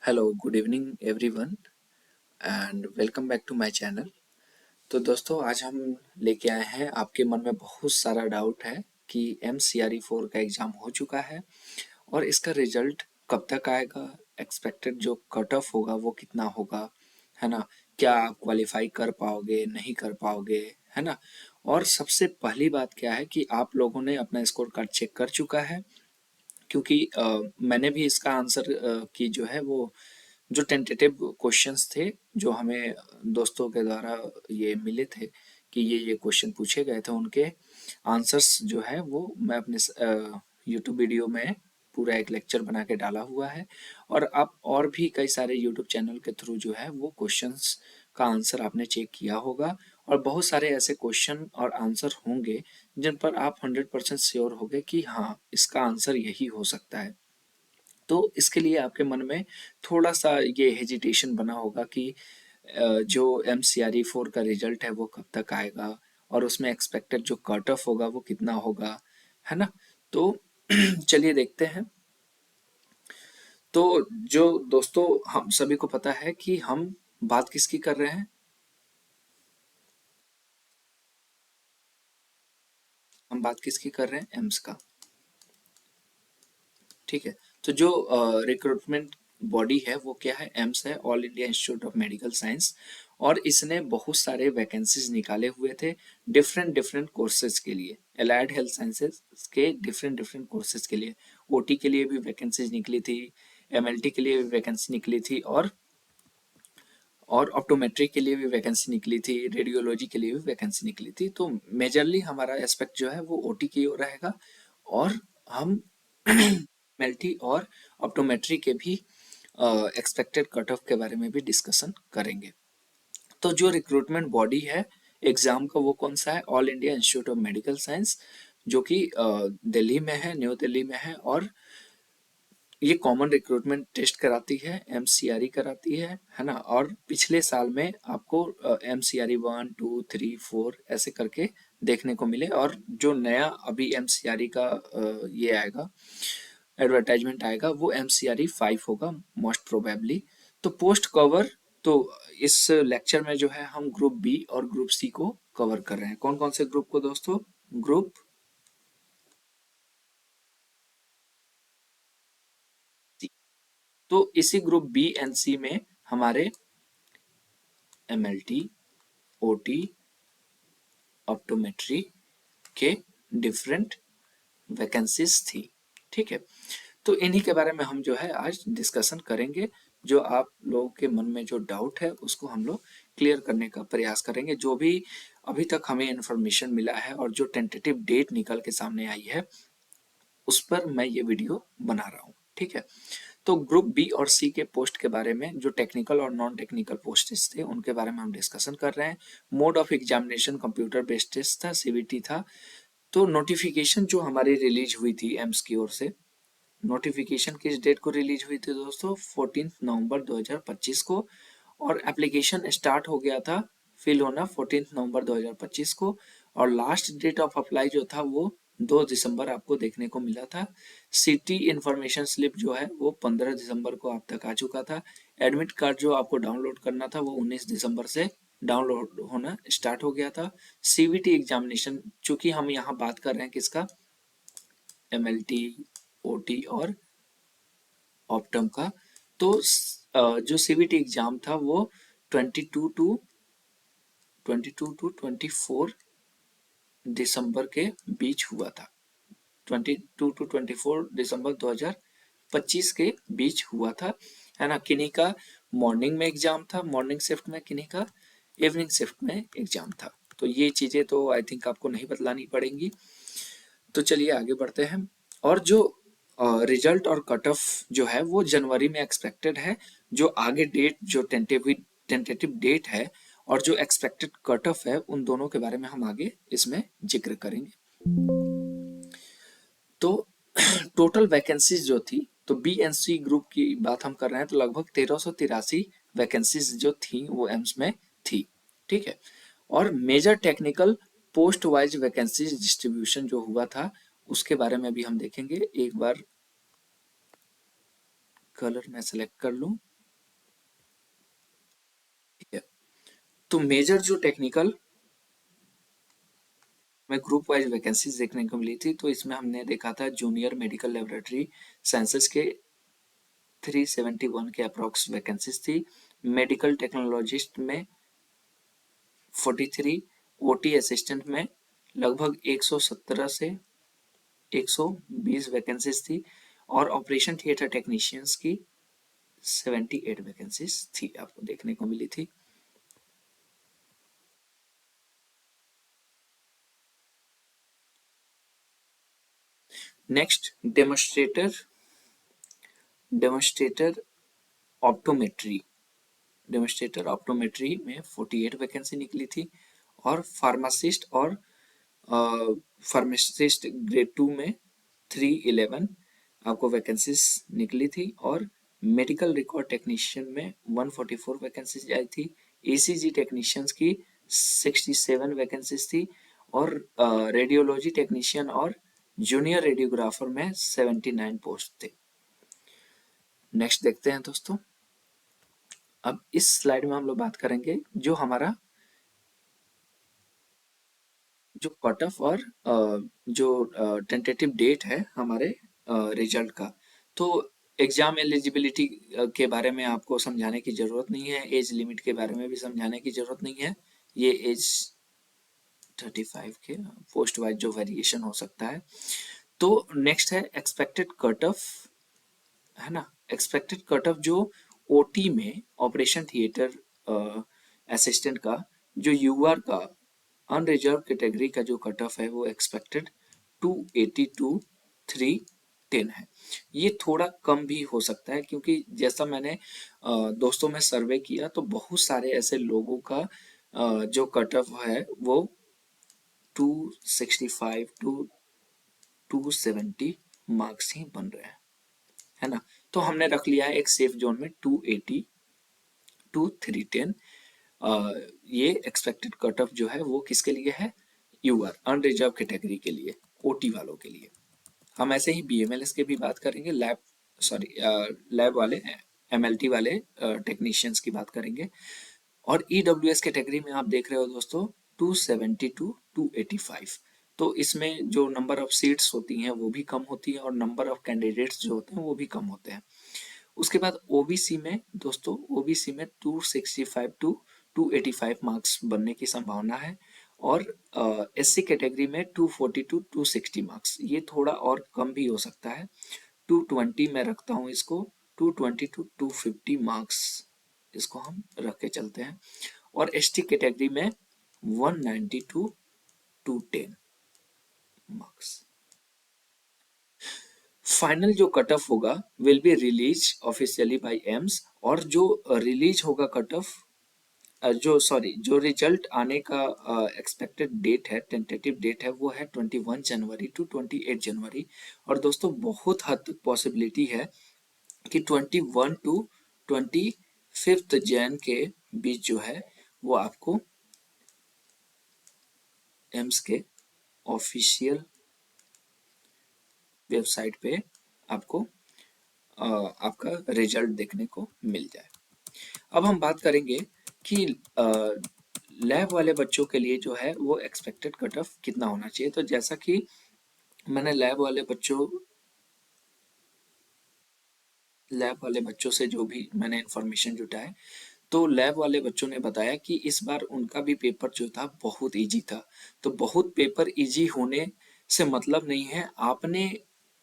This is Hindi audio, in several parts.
Hello good evening everyone and welcome back to my channel. तो दोस्तों आज हम लेके आए हैं, आपके मन में बहुत सारा डाउट है कि MCRE 4 का एग्ज़ाम हो चुका है और इसका रिजल्ट कब तक आएगा, एक्सपेक्टेड जो कट ऑफ होगा वो कितना होगा, है ना। क्या आप क्वालिफाई कर पाओगे नहीं कर पाओगे, है ना। और सबसे पहली बात क्या है कि आप लोगों ने अपना स्कोर कार्ड चेक कर चुका है, क्योंकि मैंने भी इसका आंसर की जो है वो जो टेंटेटिव क्वेश्चंस थे जो हमें दोस्तों के द्वारा ये मिले थे कि ये क्वेश्चन पूछे गए थे, उनके आंसर्स जो है वो मैं अपने यूट्यूब वीडियो में पूरा एक लेक्चर बना के डाला हुआ है। और आप और भी कई सारे यूट्यूब चैनल के थ्रू जो है वो क्वेश्चंस का आंसर आपने चेक किया होगा, और बहुत सारे ऐसे क्वेश्चन और आंसर होंगे जिन पर आप 100% श्योर होंगे कि हाँ इसका आंसर यही हो सकता है। तो इसके लिए आपके मन में थोड़ा सा ये हेजिटेशन बना होगा कि जो MCRE 4 का रिजल्ट है वो कब तक आएगा और उसमें एक्सपेक्टेड जो कट ऑफ होगा वो कितना होगा, है ना। तो चलिए देखते हैं। तो जो दोस्तों हम सभी को पता है कि हम बात किसकी कर रहे हैं, हम बात किसकी कर रहे हैं, एम्स का। ठीक है। तो जो रिक्रूटमेंट बॉडी है वो क्या है, एम्स है, all India institute of medical science. और इसने बहुत सारे वैकेंसीज निकाले हुए थे डिफरेंट डिफरेंट कोर्सेज के लिए, एलाइड हेल्थ साइंसेज के डिफरेंट डिफरेंट कोर्सेज के लिए। OT के लिए भी वैकेंसीज निकली थी, MLT के लिए भी वैकेंसी निकली थी, और ऑप्टोमेट्री के लिए भी वैकेंसी निकली थी, रेडियोलॉजी के लिए भी वैकेंसी निकली थी। तो मेजरली हमारा एस्पेक्ट जो है वो OT की ओर रहेगा, और हम MLT और ऑप्टोमेट्री के भी एक्सपेक्टेड कट ऑफ के बारे में भी डिस्कशन करेंगे। तो जो रिक्रूटमेंट बॉडी है एग्जाम का वो कौन सा है, all India institute of medical science, जो कि दिल्ली में है, न्यू दिल्ली में है। और ये कॉमन रिक्रूटमेंट टेस्ट कराती है, MCRE कराती है ना। और पिछले साल में आपको MCRE 1, 2, 3, 4 ऐसे करके देखने को मिले, और जो नया अभी MCRE का ये आएगा, एडवर्टाइजमेंट आएगा, वो MCRE 5 होगा मोस्ट प्रोबेबली। तो पोस्ट कवर, तो इस लेक्चर में जो है हम ग्रुप बी और ग्रुप सी को कवर कर रहे हैं। कौन कौन से ग्रुप को दोस्तों, ग्रुप, तो इसी ग्रुप बी एंड सी में हमारे MLT, OT, ऑप्टोमेट्री के डिफरेंट वैकेंसीज थी। ठीक है। तो इन्हीं के बारे में हम जो है आज डिस्कशन करेंगे। जो आप लोगों के मन में जो डाउट है उसको हम लोग क्लियर करने का प्रयास करेंगे। जो भी अभी तक हमें इंफॉर्मेशन मिला है और जो टेंटेटिव डेट निकल के सामने आई है उस पर मैं ये वीडियो बना रहा हूँ। ठीक है। तो ग्रुप बी और सी के पोस्ट के बारे में, जो टेक्निकल और नॉन टेक्निकल पोस्ट्स थे उनके बारे में हम डिस्कशन कर रहे हैं। Mode of examination computer based test था, CBT था। तो नोटिफिकेशन जो हमारी रिलीज हुई थी एम्स की ओर से, नोटिफिकेशन किस डेट को रिलीज हुई थी दोस्तों, 14 नवंबर 2025 को। और एप्लीकेशन स्टार्ट हो गया था फिल होना 14 नवंबर 2025 को। और लास्ट डेट ऑफ अप्लाई जो था वो 2 दिसंबर आपको देखने को मिला था। सिटी इंफॉर्मेशन स्लिप जो है वो 15 दिसंबर को आप तक आ चुका था। एडमिट कार्ड जो आपको डाउनलोड करना था वो 19 दिसंबर से डाउनलोड होना स्टार्ट हो गया था। CBT एग्जामिनेशन, चूंकि हम यहाँ बात कर रहे हैं किसका, MLT, OT और ऑप्टम का। तो जो CBT एग्जाम था वो 22 टू 24 दिसंबर के बीच हुआ था। 22 टू 24 दिसंबर 2025 के बीच हुआ था, है ना। किन्हीं का मॉर्निंग में एग्जाम था, मॉर्निंग शिफ्ट में, किन्हीं का इवनिंग शिफ्ट में एग्जाम था। तो ये चीजें तो आई थिंक आपको नहीं बतलानी पड़ेंगी। तो चलिए आगे बढ़ते हैं। और जो रिजल्ट और कट ऑफ जो है वो जनवरी में एक्सपेक्टेड है। जो आगे डेट, जो टेंटेटिव डेट है और जो एक्सपेक्टेड कट ऑफ है, उन दोनों के बारे में हम आगे इसमें जिक्र करेंगे। तो टोटल वैकेंसीज जो थी, तो BNC ग्रुप की बात हम कर रहे हैं, तो लगभग 1383 वैकेंसीज जो थी वो एम्स में थी। ठीक है। और major technical post wise vacancies distribution जो हुआ था उसके बारे में भी हम देखेंगे। एक बार कलर मैं सेलेक्ट कर लूं। तो मेजर जो टेक्निकल में ग्रुप वाइज वैकेंसीज देखने को मिली थी, तो इसमें हमने देखा था जूनियर मेडिकल लेबोरेटरी साइंसेस के 371 के अप्रॉक्स वैकेंसीज थी। मेडिकल टेक्नोलॉजिस्ट में 43, ओटी असिस्टेंट में लगभग 117 से 120 वैकेंसीज थी और ऑपरेशन थिएटर टेक्नीशियंस की 78 वैकेंसीज थी, आपको देखने को मिली थी। नेक्स्ट डेमोस्ट्रेटर ऑप्टोमेट्री में 48 वैकेंसी निकली थी और फार्मासिस्ट ग्रेड 2 में 311 आपको वैकेंसीज निकली थी और मेडिकल रिकॉर्ड टेक्नीशियन में 144 वैकेंसीज आई थी। ईसीजी टेक्नीशियंस की 67 वैकेंसीज थी और रेडियोलॉजी टेक्नीशियन और जूनियर रेडियोग्राफर में 79 पोस्ट थे। नेक्स्ट देखते हैं दोस्तों। अब इस स्लाइड में हम लोग बात करेंगे जो हमारा जो कट ऑफ और जो टेंटेटिव डेट है हमारे रिजल्ट का। तो एग्जाम एलिजिबिलिटी के बारे में आपको समझाने की जरूरत नहीं है, एज लिमिट के बारे में भी समझाने की जरूरत नहीं है। ये एज 35 के पोस्ट वाइज जो वेरिएशन हो सकता है। तो नेक्स्ट है एक्सपेक्टेड कट ऑफ, है ना। एक्सपेक्टेड कट ऑफ जो ओटी में ऑपरेशन थिएटर असिस्टेंट का जो यूआर का अनरिजर्व कैटेगरी का जो कट ऑफ है वो एक्सपेक्टेड 282 310 है। ये थोड़ा कम भी हो सकता है क्योंकि जैसा मैंने दोस्तों में सर्वे किया तो बहुत सारे ऐसे लोगों का जो कट ऑफ है वो 265 टू 270 मार्क्स ही बन रहे हैं, है ना। तो हमने रख लिया है एक सेफ जोन में 280 टू 310। ये एक्सपेक्टेड कट ऑफ जो है वो किसके लिए है, यूआर अनरिजर्व कैटेगरी के लिए, ओटी वालों के लिए। हम ऐसे ही बीएमएलएस के भी बात करेंगे, लैब वाले एमएलटी वाले टेक्नीशियंस की बात करेंगे। और ईडब्ल्यूएस कैटेगरी में आप देख रहे हो दोस्तों 270 टू 285। तो इसमें जो नंबर ऑफ सीट्स होती हैं वो भी कम होती है और नंबर ऑफ कैंडिडेट्स जो होते हैं वो भी कम होते हैं। उसके बाद ओबीसी में दोस्तों, ओबीसी में 265 टू 285 मार्क्स बनने की संभावना है और एससी कैटेगरी में 240 टू 260 मार्क्स, ये थोड़ा और कम भी हो सकता है। 220 में रखता हूँ इसको, 220 टू 250 मार्क्स इसको हम रख के चलते हैं। और एसटी कैटेगरी में 190 टू 210 मार्क्स। फाइनल जो कट ऑफ होगा will be release officially by AIIMS, और जो रिलीज होगा कट ऑफ जो रिजल्ट आने का एक्सपेक्टेड डेट है, टेंटेटिव डेट है, वो है 21 जनवरी टू 28 जनवरी। और दोस्तों बहुत हद तक पॉसिबिलिटी है कि 21 टू 25 जैन के बीच जो है वो आपको एम्स के ऑफिशियल वेबसाइट पे आपको आपका रिजल्ट देखने को मिल जाए। अब हम बात करेंगे कि लैब वाले बच्चों के लिए जो है वो एक्सपेक्टेड कट ऑफ कितना होना चाहिए। तो जैसा कि मैंने लैब वाले बच्चों से जो भी मैंने इंफॉर्मेशन जुटा है, तो लैब वाले बच्चों ने बताया कि इस बार उनका भी पेपर जो था बहुत इजी था। तो बहुत पेपर इजी होने से मतलब नहीं है आपने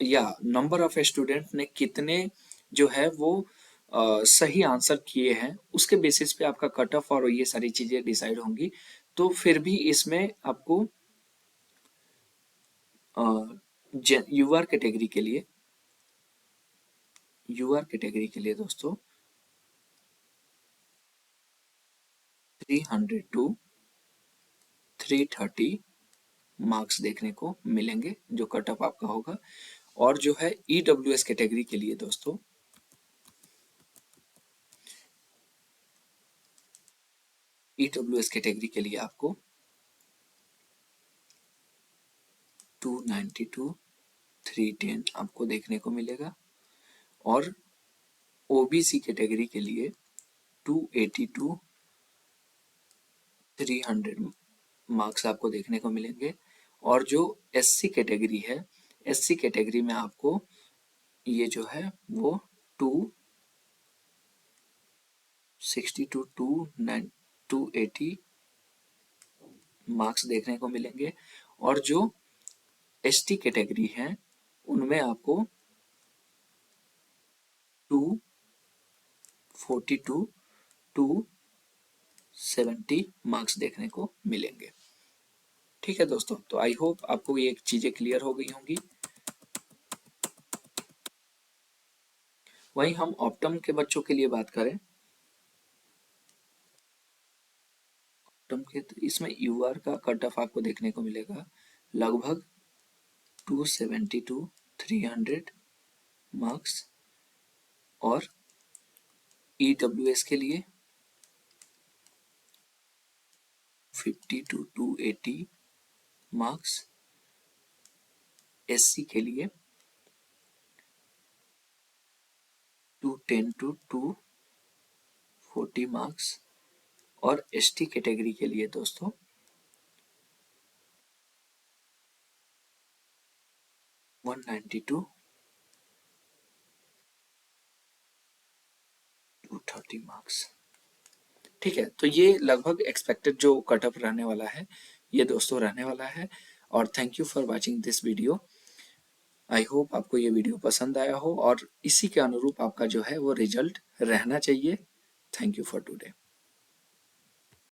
या नंबर ऑफ स्टूडेंट ने कितने जो है वो सही आंसर किए हैं, उसके बेसिस पे आपका कट ऑफ और ये सारी चीजें डिसाइड होंगी। तो फिर भी इसमें आपको यूआर कैटेगरी के लिए दोस्तों 300 टू 330 मार्क्स देखने को मिलेंगे जो कट ऑफ आपका होगा। और जो है ईडब्ल्यूएस कैटेगरी के लिए दोस्तों, ईडब्ल्यूएस कैटेगरी के लिए आपको 290 टू 310 आपको देखने को मिलेगा। और ओबीसी कैटेगरी के लिए 280 टू 300 मार्क्स आपको देखने को मिलेंगे। और जो एससी कैटेगरी है, एससी कैटेगरी में आपको ये जो है वो 260 टू 280 मार्क्स देखने को मिलेंगे। और जो एसटी कैटेगरी है उनमें आपको 240 टू 270 मार्क्स देखने को मिलेंगे। ठीक है दोस्तों, तो आई होप आपको ये चीजें क्लियर हो गई होंगी। वहीं हम ऑप्टम के बच्चों के लिए बात करें, ऑप्टम के तो इसमें यूआर का कट ऑफ आपको देखने को मिलेगा लगभग 270 टू 300 मार्क्स। और ईडब्ल्यूएस के लिए 50 टू 280 मार्क्स। एससी के लिए 210 टू 240 मार्क्स। और एसटी कैटेगरी के लिए दोस्तों 190 टू 230 मार्क्स। ठीक है, तो ये लगभग एक्सपेक्टेड जो कट ऑफ रहने वाला है ये दोस्तों रहने वाला है। और thank you for watching this video. I hope आपको ये वीडियो पसंद आया हो और इसी के अनुरूप आपका जो है वो रिजल्ट रहना चाहिए। Thank you for today.